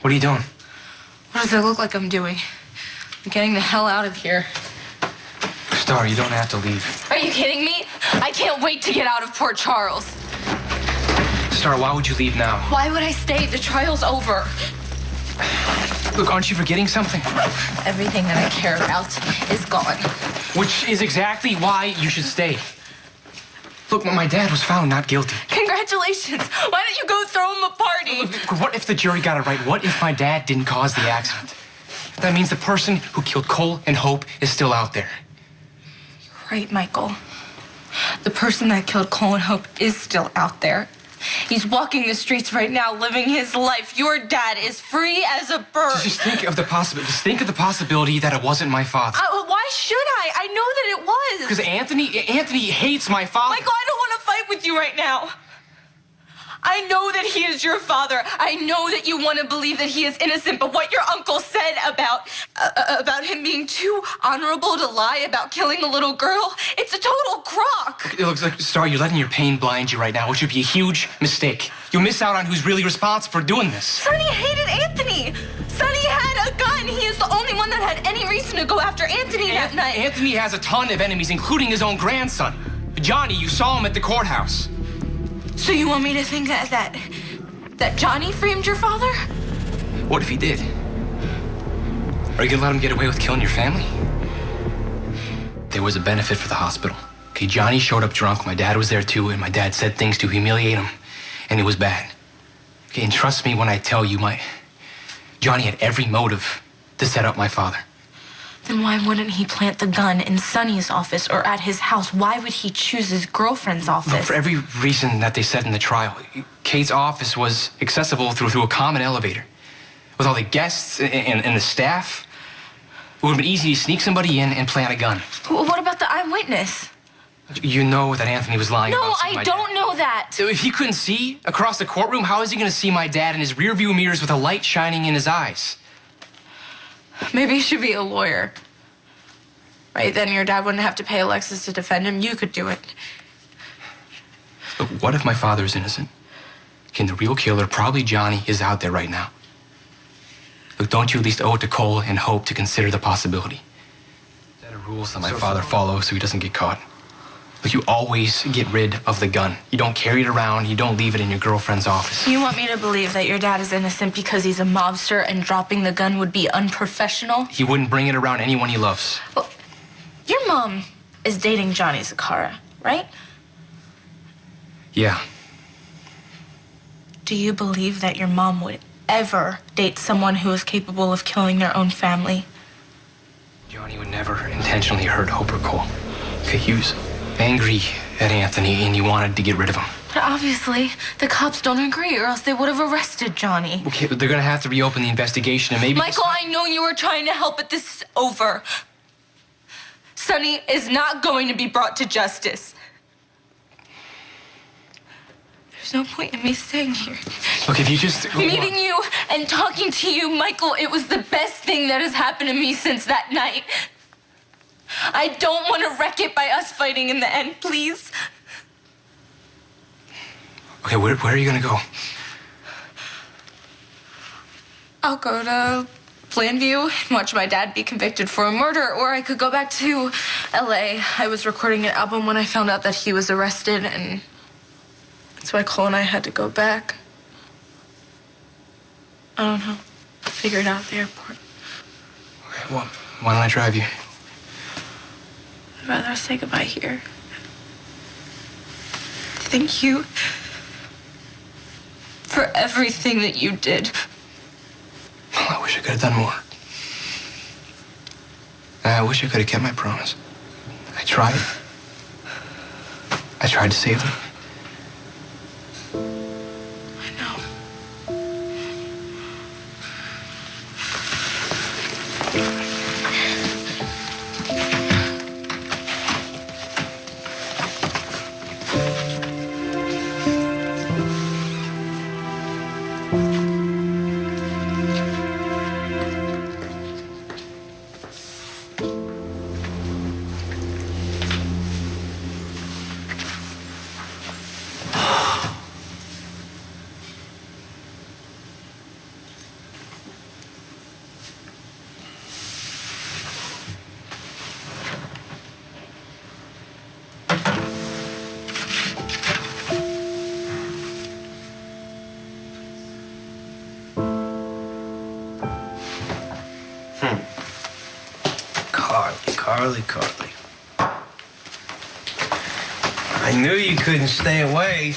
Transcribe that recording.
What are you doing? What does it look like I'm doing? I'm getting the hell out of here. Star, you don't have to leave. Are you kidding me? I can't wait to get out of Port Charles. Star, why would you leave now? Why would I stay? The trial's over. Look, aren't you forgetting something? Everything that I care about is gone. Which is exactly why you should stay. Look, my dad was found not guilty. Congratulations. Why don't you go throw him a party? Look, what if the jury got it right? What if my dad didn't cause the accident? That means the person who killed Cole and Hope is still out there. You're right, Michael. The person that killed Cole and Hope is still out there. He's walking the streets right now, living his life. Your dad is free as a bird. Just think of the possibility that it wasn't my father. Why should I? I know that it was. Because Anthony hates my father. Michael, I don't want to fight with you right now. I know that he is your father. I know that you want to believe that he is innocent, but what your uncle said about him being too honorable to lie about killing a little girl, it's a total crock. It looks like, Star, you're letting your pain blind you right now, which would be a huge mistake. You'll miss out on who's really responsible for doing this. Sonny hated Anthony. Sonny had a gun. He is the only one that had any reason to go after Anthony that night. Anthony has a ton of enemies, including his own grandson. Johnny, you saw him at the courthouse. So you want me to think that Johnny framed your father? What if he did? Are you gonna let him get away with killing your family? There was a benefit for the hospital. Okay, Johnny showed up drunk. My dad was there too, and my dad said things to humiliate him, and it was bad. Okay, and trust me when I tell you, Johnny had every motive to set up my father. Then why wouldn't he plant the gun in Sonny's office or at his house? Why would he choose his girlfriend's office? Look, for every reason that they said in the trial, Kate's office was accessible through a common elevator. With all the guests and the staff, it would have been easy to sneak somebody in and plant a gun. What about the eyewitness? You know that Anthony was lying about seeing my dad. No, I don't know that. So if he couldn't see across the courtroom, how is he going to see my dad in his rearview mirrors with a light shining in his eyes? Maybe you should be a lawyer. Right, then your dad wouldn't have to pay Alexis to defend him. You could do it. Look, what if my father is innocent? The real killer, probably Johnny, is out there right now. Look, don't you at least owe it to Cole and Hope to consider the possibility? Set of rules that my father follows so he doesn't get caught. Look, you always get rid of the gun. You don't carry it around. You don't leave it in your girlfriend's office. You want me to believe that your dad is innocent because he's a mobster and dropping the gun would be unprofessional? He wouldn't bring it around anyone he loves. Well, your mom is dating Johnny Zakara, right? Yeah. Do you believe that your mom would ever date someone who is capable of killing their own family? Johnny would never intentionally hurt Hope or Cole. Okay, he was angry at Anthony and he wanted to get rid of him. But obviously, the cops don't agree or else they would have arrested Johnny. Okay, but they're gonna have to reopen the investigation and maybe... Michael, I know you were trying to help, but this is over. Sonny is not going to be brought to justice. There's no point in me staying here. Look, if you just... Meeting you and talking to you, Michael, it was the best thing that has happened to me since that night. I don't want to wreck it by us fighting in the end, please. Okay, where are you gonna go? I'll go to Plainview and watch my dad be convicted for a murder, or I could go back to LA. I was recording an album when I found out that he was arrested, and that's why Cole and I had to go back. I don't know. I'll figure it out at the airport. Okay, well, why don't I drive you? I'd rather say goodbye here. Thank you for everything that you did. Well, I wish I could have done more. I wish I could have kept my promise. I tried. I tried to save them. I know. Carly. I knew you couldn't stay away.